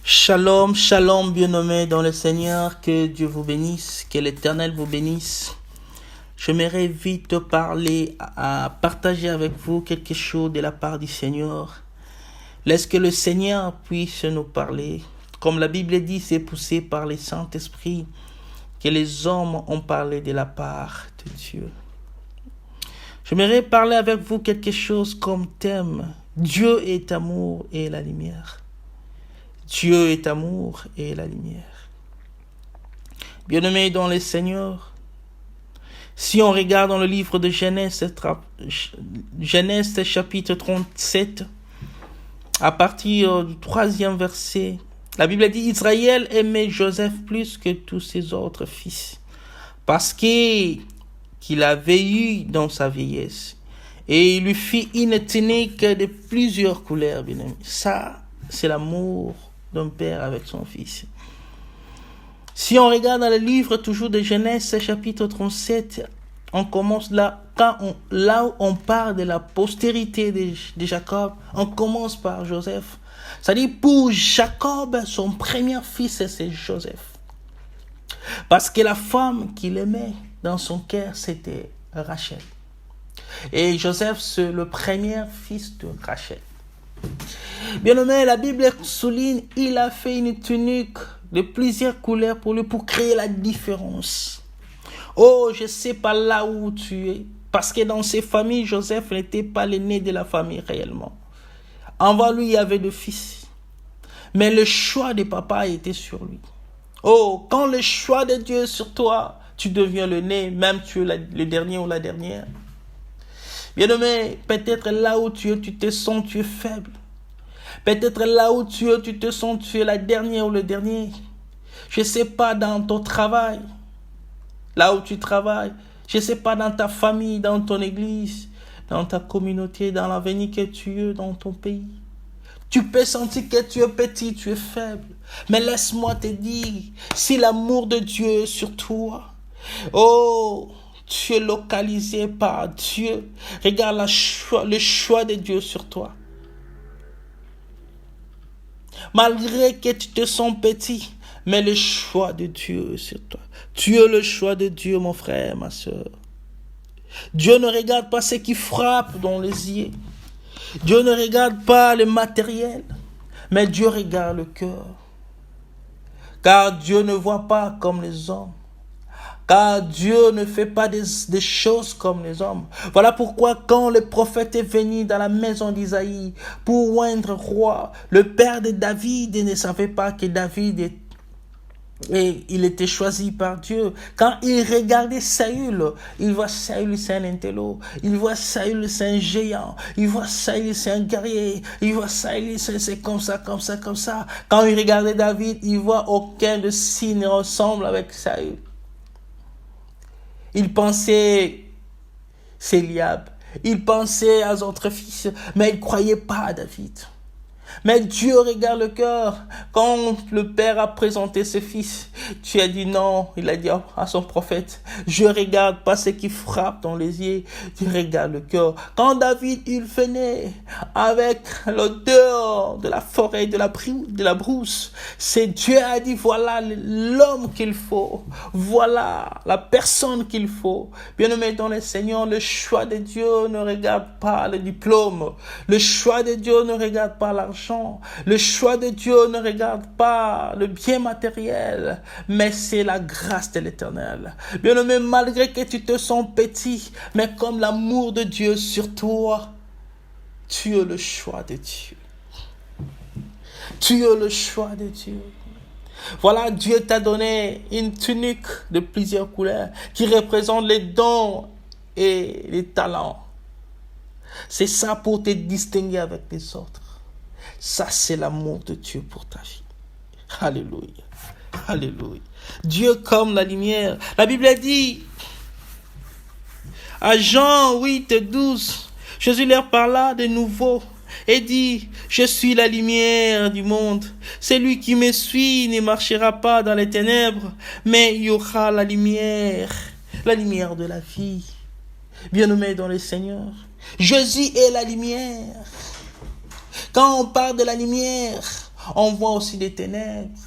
Shalom, shalom, bien-aimés dans le Seigneur, que Dieu vous bénisse, que l'Éternel vous bénisse. J'aimerais vite parler, à partager avec vous quelque chose de la part du Seigneur. Laisse que le Seigneur puisse nous parler. Comme la Bible dit, c'est poussé par le Saint-Esprit que les hommes ont parlé de la part de Dieu. J'aimerais parler avec vous quelque chose comme thème. Dieu est amour et la lumière. Dieu est amour et la lumière. Bien-aimés dans le Seigneur, si on regarde dans le livre de Genèse chapitre 37, à partir du 3e verset, la Bible dit « Israël aimait Joseph plus que tous ses autres fils, parce qu'il avait eu dans sa vieillesse, et il lui fit une tunique de plusieurs couleurs. » Bien-aimés, ça, c'est l'amour d'un père avec son fils. Si on regarde dans le livre toujours de Genèse chapitre 37, on commence là, là où on parle de la postérité de Jacob, on commence par Joseph. C'est-à-dire pour Jacob, son premier fils, c'est Joseph. Parce que la femme qu'il aimait dans son cœur, c'était Rachel. Et Joseph, c'est le premier fils de Rachel. Bien-aimé, la Bible souligne, il a fait une tunique de plusieurs couleurs pour lui, pour créer la différence. Oh, je ne sais pas là où tu es, parce que dans ces familles, Joseph n'était pas l'aîné de la famille réellement. Avant lui, il y avait deux fils. Mais le choix de papa était sur lui. Oh, quand le choix de Dieu est sur toi, tu deviens l'aîné, même tu es le dernier ou la dernière. Bien-aimé, peut-être là où tu es, tu te sens, tu es faible. Peut-être là où tu es, tu te sens, tu es la dernière ou le dernier. Je ne sais pas dans ton travail, là où tu travailles. Je ne sais pas dans ta famille, dans ton église, dans ta communauté, dans l'avenir que tu es, dans ton pays. Tu peux sentir que tu es petit, tu es faible. Mais laisse-moi te dire, si l'amour de Dieu est sur toi, oh, tu es localisé par Dieu. Regarde le choix de Dieu sur toi. Malgré que tu te sens petit, mais le choix de Dieu est sur toi. Tu es le choix de Dieu, mon frère, ma soeur. Dieu ne regarde pas ce qui frappe dans les yeux. Dieu ne regarde pas le matériel, mais Dieu regarde le cœur. Car Dieu ne voit pas comme les hommes. Car Dieu ne fait pas des choses comme les hommes. Voilà pourquoi quand le prophète est venu dans la maison d'Isaïe pour oindre roi, le père de David ne savait pas que David il était choisi par Dieu. Quand il regardait Saül, il voit Saül c'est un intello, il voit Saül c'est un géant, il voit Saül c'est un guerrier, il voit Saül c'est comme ça, comme ça, comme ça. Quand il regardait David, il voit aucun de signe ne ressemble avec Saül. Il pensait c'est Eliab. Il pensait à son autre fils, mais il ne croyait pas à David. Mais Dieu regarde le cœur. Quand le père a présenté ses fils, Dieu a dit non. Il a dit à son prophète, je regarde pas ce qui frappe dans les yeux, je regarde le cœur. Quand David, il venait avec l'odeur de la forêt, de la brousse, c'est Dieu a dit, voilà l'homme qu'il faut. Voilà la personne qu'il faut. Bien-aimé dans le Seigneur, le choix de Dieu ne regarde pas le diplôme. Le choix de Dieu ne regarde pas l'argent. Le choix de Dieu ne regarde pas le bien matériel, mais c'est la grâce de l'Éternel. Bien-aimé, malgré que tu te sens petit, mais comme l'amour de Dieu sur toi, tu es le choix de Dieu. Tu es le choix de Dieu. Voilà, Dieu t'a donné une tunique de plusieurs couleurs qui représente les dons et les talents. C'est ça pour te distinguer avec les autres. Ça, c'est l'amour de Dieu pour ta vie. Alléluia. Alléluia. Dieu comme la lumière. La Bible dit, à Jean 8:12, Jésus leur parla de nouveau et dit, je suis la lumière du monde. Celui qui me suit ne marchera pas dans les ténèbres, mais il y aura la lumière de la vie. Bien-aimés dans le Seigneur, Jésus est la lumière. Quand on parle de la lumière, On voit aussi des ténèbres.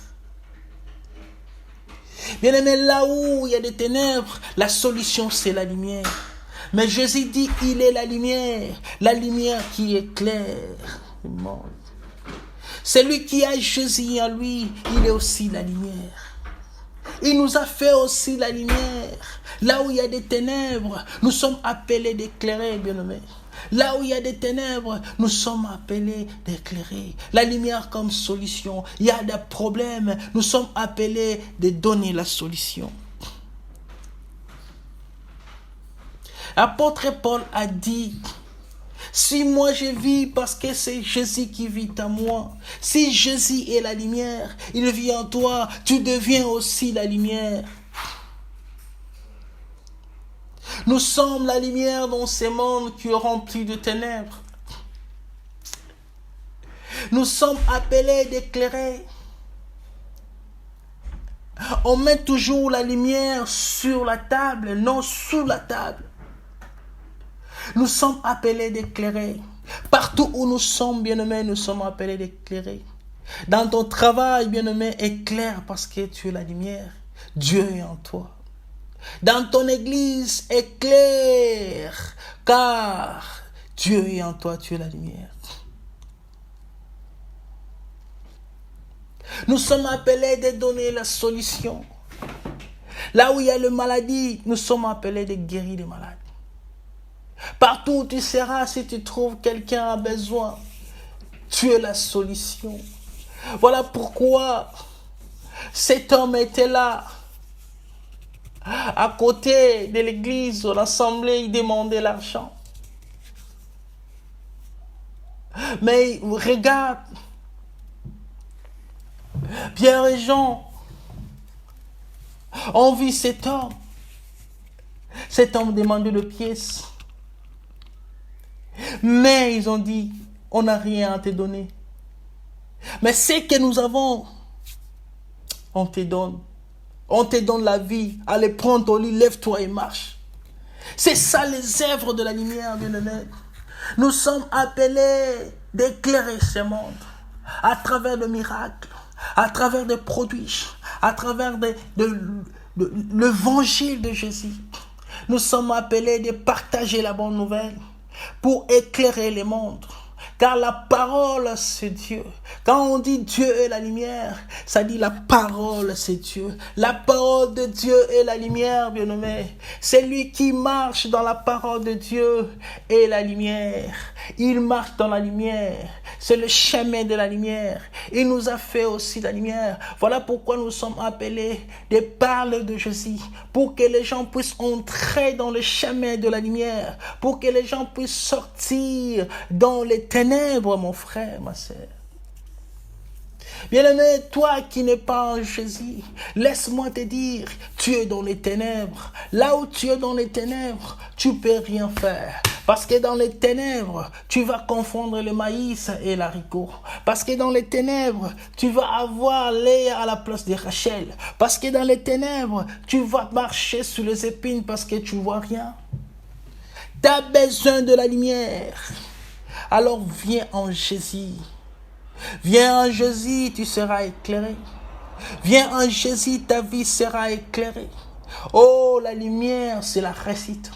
Bien-aimé, là où il y a des ténèbres, la solution c'est la lumière. Mais Jésus dit, il est la lumière qui éclaire le monde. Celui qui a Jésus en lui, il est aussi la lumière. Il nous a fait aussi la lumière. Là où il y a des ténèbres, nous sommes appelés d'éclairer, bien-aimés. Là où il y a des ténèbres, nous sommes appelés d'éclairer. La lumière comme solution. Il y a des problèmes, nous sommes appelés de donner la solution. L'apôtre Paul a dit, si moi je vis parce que c'est Jésus qui vit en moi, si Jésus est la lumière, il vit en toi, tu deviens aussi la lumière. Nous sommes la lumière dans ce monde qui est rempli de ténèbres. Nous sommes appelés d'éclairer. On met toujours la lumière sur la table, non sous la table. Nous sommes appelés d'éclairer. Partout où nous sommes, bien-aimés, nous sommes appelés d'éclairer. Dans ton travail, bien-aimé, éclaire parce que tu es la lumière. Dieu est en toi. Dans ton église, éclaire, car Dieu est en toi, tu es la lumière. Nous sommes appelés de donner la solution. Là où il y a la maladie, nous sommes appelés de guérir les malades. Partout où tu seras, si tu trouves quelqu'un a besoin, tu es la solution. Voilà pourquoi cet homme était là. À côté de l'église, de l'assemblée, il demandait l'argent. Mais regarde, Pierre et Jean ont vu cet homme. Cet homme demandait de pièces. Mais ils ont dit, on n'a rien à te donner. Mais ce que nous avons, on te donne. On te donne la vie. Allez, prends ton lit, lève-toi et marche. C'est ça les œuvres de la lumière, bien-aimés. Nous sommes appelés d'éclairer ce monde à travers le miracle, à travers des produits, à travers l'évangile de Jésus. Nous sommes appelés de partager la bonne nouvelle pour éclairer le monde. Car la parole, c'est Dieu. Quand on dit Dieu est la lumière, ça dit la parole, c'est Dieu. La parole de Dieu est la lumière, bien-aimé. C'est lui qui marche dans la parole de Dieu et la lumière. Il marche dans la lumière. C'est le chemin de la lumière. Il nous a fait aussi la lumière. Voilà pourquoi nous sommes appelés de parler de Jésus. Pour que les gens puissent entrer dans le chemin de la lumière. Pour que les gens puissent sortir dans les ténèbres, mon frère, ma sœur. Bien-aimé, toi qui n'es pas en Jésus, laisse-moi te dire, tu es dans les ténèbres. Là où tu es dans les ténèbres, tu ne peux rien faire. Parce que dans les ténèbres, tu vas confondre le maïs et l'haricot. Parce que dans les ténèbres, tu vas avoir Léa à la place de Rachel. Parce que dans les ténèbres, tu vas marcher sur les épines parce que tu ne vois rien. Tu as besoin de la lumière. Alors viens en Jésus. Viens en Jésus, tu seras éclairé. Viens en Jésus, ta vie sera éclairée. Oh, la lumière, c'est la réussite.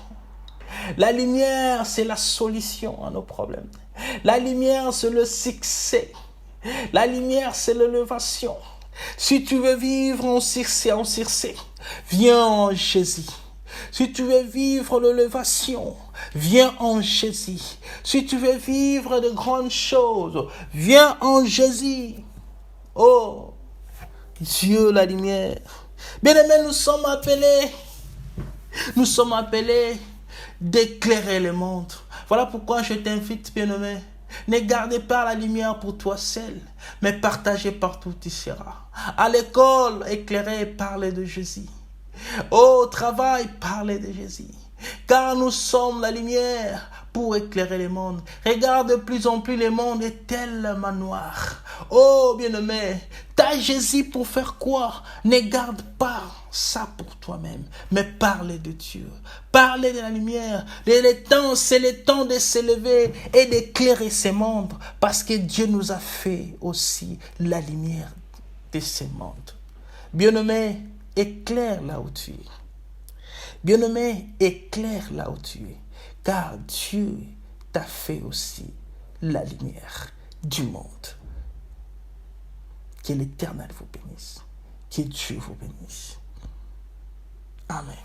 La lumière, c'est la solution à nos problèmes. La lumière, c'est le succès. La lumière, c'est l'élévation. Si tu veux vivre en Circé, viens en Jésus. Si tu veux vivre l'élévation, viens en Jésus. Si tu veux vivre de grandes choses, viens en Jésus. Oh, Dieu la lumière. Bien-aimés, nous sommes appelés d'éclairer le monde. Voilà pourquoi je t'invite, bien-aimé. Ne gardez pas la lumière pour toi seul, mais partagez partout où tu seras. À l'école, éclairez et parlez de Jésus. Au travail, parlez de Jésus. Car nous sommes la lumière pour éclairer le monde. Regarde, de plus en plus le monde est tellement noir. Oh, bien-aimé, t'as Jésus pour faire quoi? Ne garde pas ça pour toi-même, mais parle de Dieu. Parle de la lumière. C'est le temps de s'élever et d'éclairer ce monde, parce que Dieu nous a fait aussi la lumière de ce monde. Bien-aimé, éclaire là où tu es. Bien-aimé, éclaire là où tu es, car Dieu t'a fait aussi la lumière du monde. Que l'Éternel vous bénisse. Que Dieu vous bénisse. Amen.